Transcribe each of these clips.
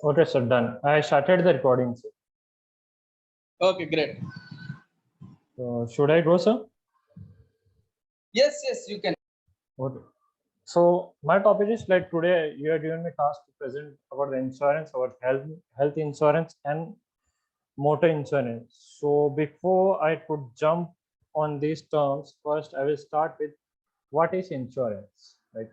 Okay, sir, done. I started the recording, sir. Okay, great. So, should I go, sir? Yes, you can. Okay. So my topic is like today you are given me task to present about the insurance, about health insurance and motor insurance. So before I could jump on these terms, first I will start with what is insurance. Like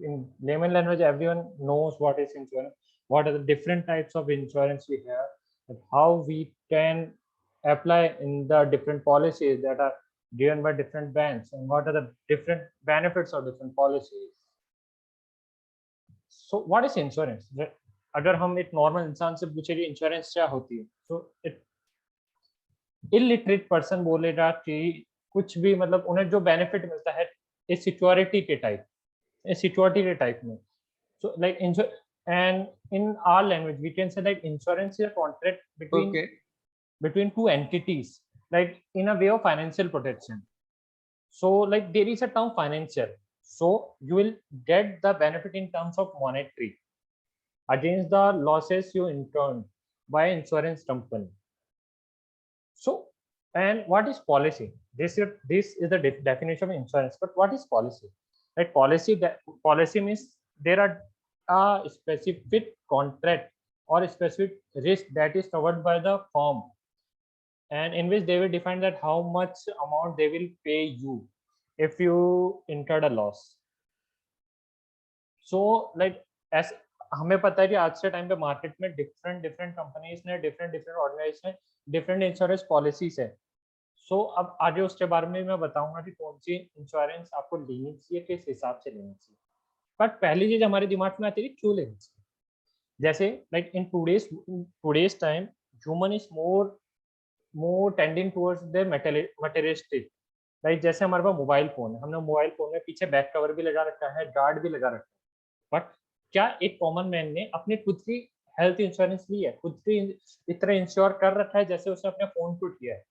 in layman language, everyone knows what is insurance. What are the different types of insurance we have, and how we can apply in the different policies that are given by different banks, and what are the different benefits of different policies. So what is insurance? अगर हम एक normal इंसान से पूछे कि insurance क्या होती है, तो एक इलिटरेट पर्सन बोलेगा कि कुछ भी मतलब उन्हें जो बेनिफिट मिलता है इस सिक्योरिटी के टाइप, इस सिक्योरिटी के टाइप में. So like and in our language we can say like insurance is a contract between two entities, like in a way of financial protection. So like there is a term financial, so you will get the benefit in terms of monetary against the losses you incurred by insurance company. So, and what is policy? This is the definition of insurance. But what is policy? Like policy means there are a specific contract or a specific risk that is covered by the firm, and in which they will define that how much amount they will pay you if you incurred a loss. So like as हमें पता है कि आज के time पे market में different companies ने different organization different insurance policies है. सो अब आगे उसके बारे में मैं बताऊंगा कि कौन सी इंश्योरेंस आपको लेनी चाहिए, किस हिसाब से लेनी चाहिए. बट पहली चीज हमारे दिमाग में आती है क्यों लेनी चाहिए. जैसे like in today's time human is more tending towards the materialistic. Like जैसे हमारे पास मोबाइल फोन है, हमने मोबाइल फोन में पीछे बैक कवर भी लगा रखा है, गार्ड भी लगा रखा है. बट क्या एक कॉमन मैन ने अपने खुद की हेल्थ इंश्योरेंस ली है, खुद की इतना इंश्योर कर रखा है जैसे उसने अपने फोन को किया है?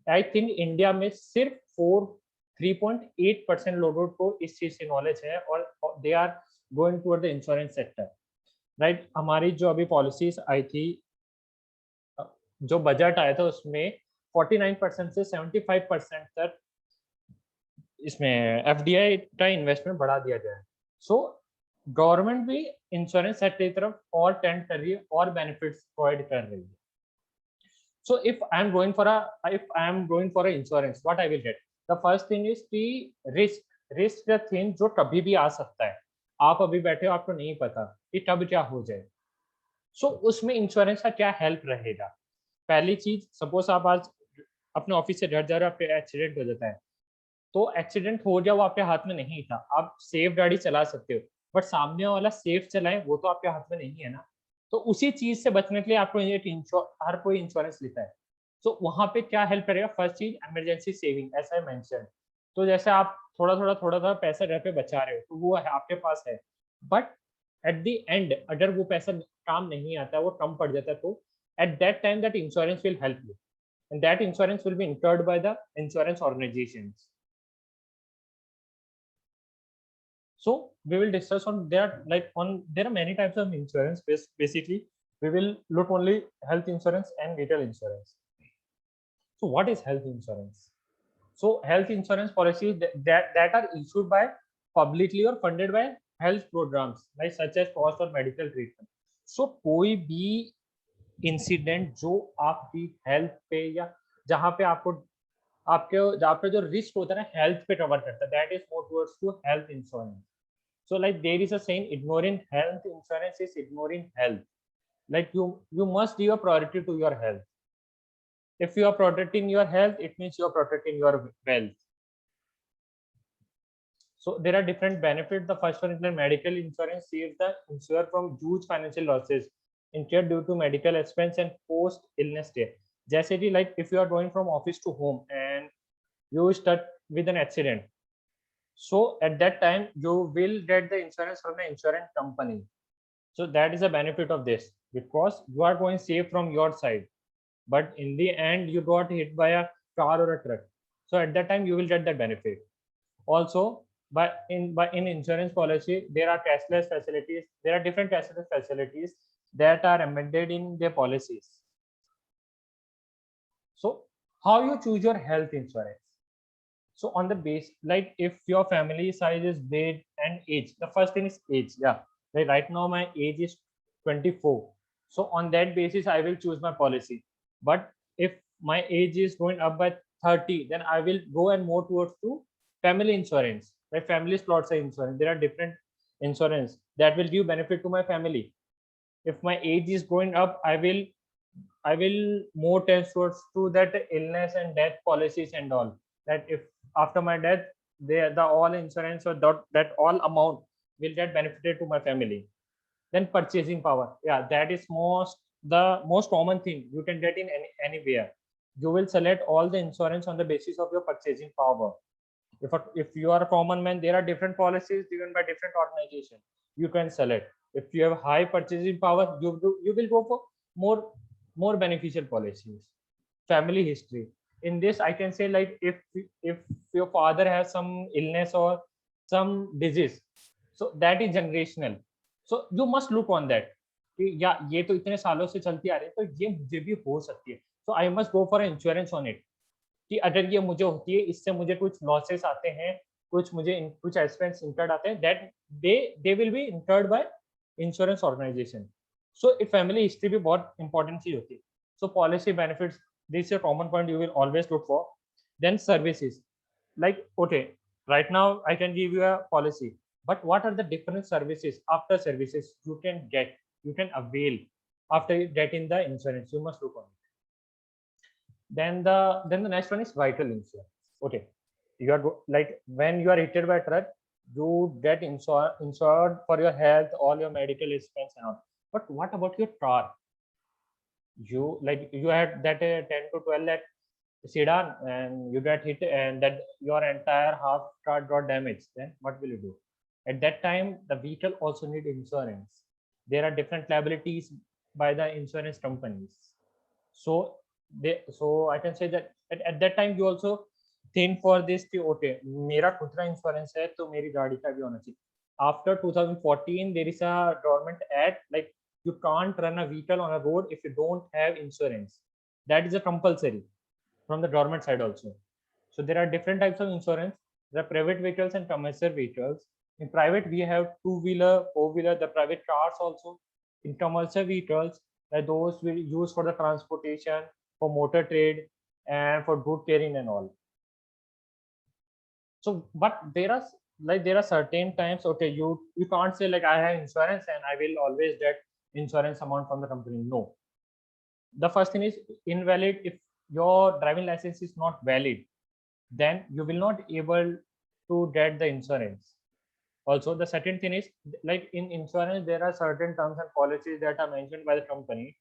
आई थिंक इंडिया में सिर्फ 3.8% लोगों को इस चीज की नॉलेज है और they are going toward the insurance sector. Right, हमारी जो अभी पॉलिसीज आई थी, जो बजट आया था उसमें 49% से 75% तक इसमें एफडीआई का इन्वेस्टमेंट बढ़ा दिया गया है. सो गवर्नमेंट भी इंश्योरेंस सेक्टर की तरफ और टेंड कर रही है और बेनिफिट्स प्रोवाइड कर रही है. So if I am going for a insurance, what I will get? The first thing is the risk. Risk the thing जो कभी भी आ सकता है. आप अभी बैठे हो, आपको नहीं पता कि कब क्या हो जाए. So उसमें इंश्योरेंस का क्या हेल्प रहेगा? पहली चीज, सपोज आप आज अपने ऑफिस से घर जा रहे हो, आपके एक्सीडेंट हो जाता है, तो एक्सीडेंट हो गया, वो आपके हाथ में नहीं था. आप सेफ गाड़ी चला सकते हो, बट सामने वाला सेफ चलाए वो तो आपके हाथ में नहीं है ना. तो उसी चीज से बचने के लिए आपको हर कोई इंश्योरेंस लेता है. तो वहां पे क्या हेल्प करेगा? फर्स्ट चीज इमरजेंसी सेविंग, ऐसा है मेंशन. तो जैसे आप थोड़ा पैसा घर पे बचा रहे हो, तो वो है आपके पास है, बट एट द एंड अगर वो पैसा काम नहीं आता, वो कम पड़ जाता है, तो at that time that insurance will help you, and that insurance will be incurred by the insurance organisations. So we will discuss on there are many types of insurance. Basically we will look only health insurance and retail insurance. So what is health insurance? So health insurance policies that are issued by publicly or funded by health programs, like such as cost or medical treatment. So कोई भी incident जो आपकी health पे या जहाँ पे आपके जो रिस्क होता है ना हेल्थ पे कवर करता है, that is more towards to health insurance. So like there is a saying, ignoring health insurance is ignoring health. Like you must give a priority to your health. If you are protecting your health, it means you are protecting your wealth. So there are different benefits. The first one is that medical insurance saves the insurer from huge financial losses incurred due to medical expense and post illness stay. जैसे कि like if you are going from office to home and you start with an accident, so at that time you will get the insurance from the insurance company. So that is a benefit of this, because you are going safe from your side, but in the end you got hit by a car or a truck, so at that time you will get that benefit. Also in insurance policy, there are cashless facilities. There are different cashless facilities that are embedded in their policies. So how you choose your health insurance? So on the base, like if your family size is big and age, the first thing is age. Yeah, like right now my age is 24. So on that basis, I will choose my policy. But if my age is going up by 30, then I will go and more towards to family insurance. Like family slots insurance. There are different insurance that will give benefit to my family. If my age is going up, I will more tend towards to that illness and death policies and all. That if after my death, the all insurance or that all amount will get benefited to my family. Then purchasing power, yeah, that is the most common thing you can get in anywhere. You will select all the insurance on the basis of your purchasing power. If you are a common man, there are different policies given by different organizations. You can select. If you have high purchasing power, you will go for more beneficial policies. Family history. In this, I can say like if your father has some illness or some disease, so that is generational. So you must look on that. या ये तो इतने सालों से चलती आ रही है तो ये मुझे भी हो सकती है. So I must go for insurance on it. कि अगर ये मुझे होती है, इससे मुझे कुछ लॉसेस आते हैं, कुछ एक्सपेंस इंकर्ड आते हैं, that they will be incurred by insurance organisation. So एक फैमिली हिस्ट्री भी बहुत इंपॉर्टेंट चीज होती है. So policy benefits, this is a common point you will always look for. Then services, like okay, right now I can give you a policy, but what are the different services, after services you can avail after getting the insurance? You must look on it. Then the next one is vital insurance. Okay, you are like when you are hit by a truck, you get insured for your health, all your medical expense and all. But what about your car? You had that 10 to 12 lakh sedan and you get hit and that your entire half car got damaged. Then what will you do? At that time, the vehicle also need insurance. There are different liabilities by the insurance companies. So I can say that at that time you also think for this कि okay, मेरा खुद का insurance है तो मेरी गाड़ी का भी होना चाहिए. After 2014, there is a government act like you can't run a vehicle on a road if you don't have insurance. That is a compulsory from the government side also. So there are different types of insurance. There are private vehicles and commercial vehicles. In private, we have two-wheeler, four-wheeler, the private cars also. In commercial vehicles, those will use for the transportation, for motor trade, and for good carrying and all. So, but there are certain times, okay, you can't say like I have insurance and I will always get insurance amount from the company. No. The first thing is invalid. If your driving license is not valid, then you will not able to get the insurance. Also, the second thing is like in insurance, there are certain terms and policies that are mentioned by the company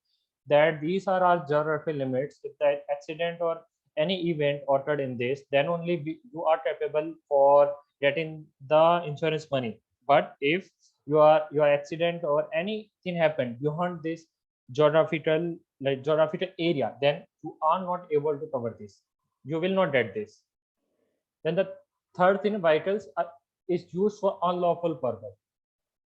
that these are our geography limits. If the accident or any event occurred in this, then only you are capable for getting the insurance money. But if your accident or anything happened beyond this geographical area, then you are not able to cover this. You will not get this. Then the third thing, vehicles is used for unlawful purpose.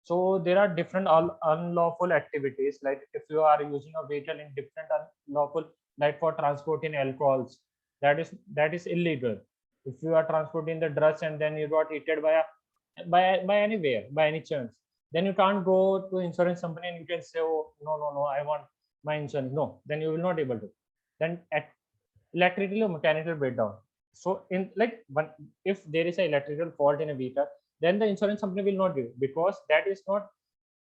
So there are different unlawful activities, like if you are using a vehicle in different unlawful, like for transporting alcohols, that is illegal. If you are transporting the drugs and then you got hit by anywhere, by any chance, then you can't go to insurance company and you can say, oh no, I want my insurance. No, then you will not able to. Then at electrical or mechanical breakdown. So in like, but if there is an electrical fault in a vehicle, then the insurance company will not give, because that is not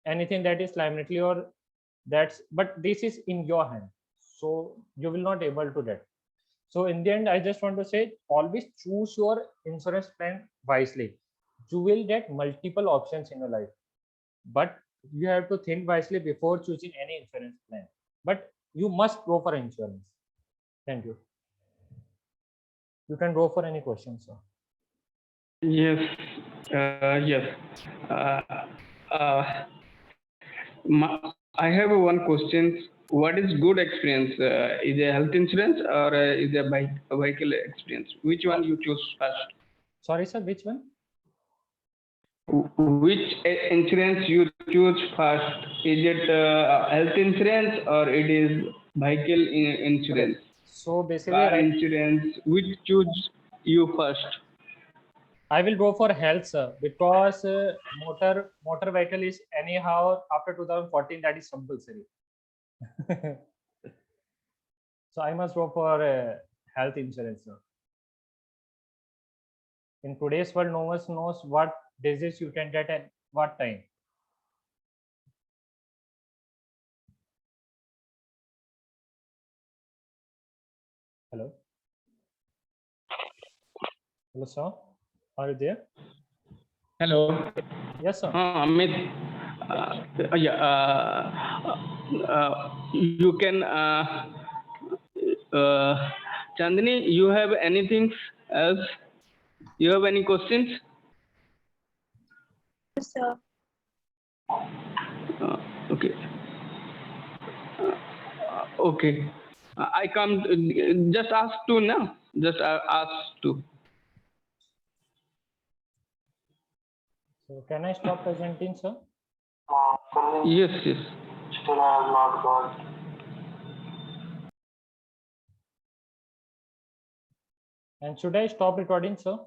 anything that is liability or but this is in your hand, so you will not able to get. So in the end, I just want to say, always choose your insurance plan wisely. You will get multiple options in your life, but you have to think wisely before choosing any insurance plan. But you must go for insurance. Thank you. You can go for any questions, sir. Yes. I have one question. What is good experience? Is it health insurance or is it a vehicle experience? Which one you choose first? Sorry, sir. Which one? which insurance you choose first? Is it health insurance or it is vehicle insurance? So basically, Car right, insurance, which choose you first? I will go for health, sir, because motor vehicle is anyhow after 2014 that is compulsory. So I must go for health insurance, sir. In today's world, no one knows what disease you can get at what time. Hello. Hello, sir. Are you there? Hello. Yes, sir. Amit. Yeah. You can. Chandni, you have anything else? You have any questions? Yes, sir. Okay. Okay. I come. Just ask two now. Just ask two. So can I stop presenting, sir? Yes. Yes. Still I have not got. And should I stop recording, sir?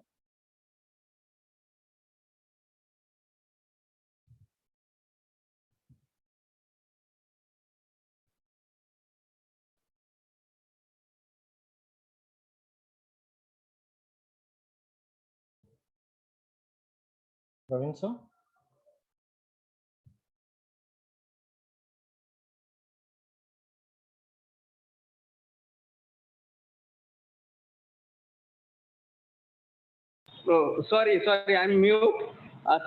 Praveen, sir? Oh, sorry, I'm mute.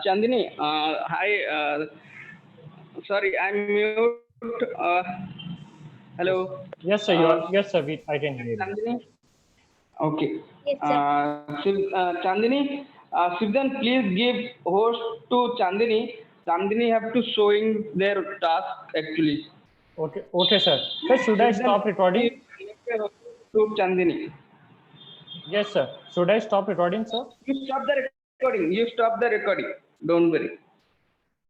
Chandini, hi. Sorry, I'm mute. Hello. Yes, sir. Yes, sir. I can hear you. Chandini. Okay. Yes, sir. Chandini, Siddhan, please give host to Chandini. Chandini have to showing their task actually. Okay, okay, sir. Sir, should I stop recording? To Chandini. Yes, sir. Should I stop recording, sir? You stop the recording. Don't worry.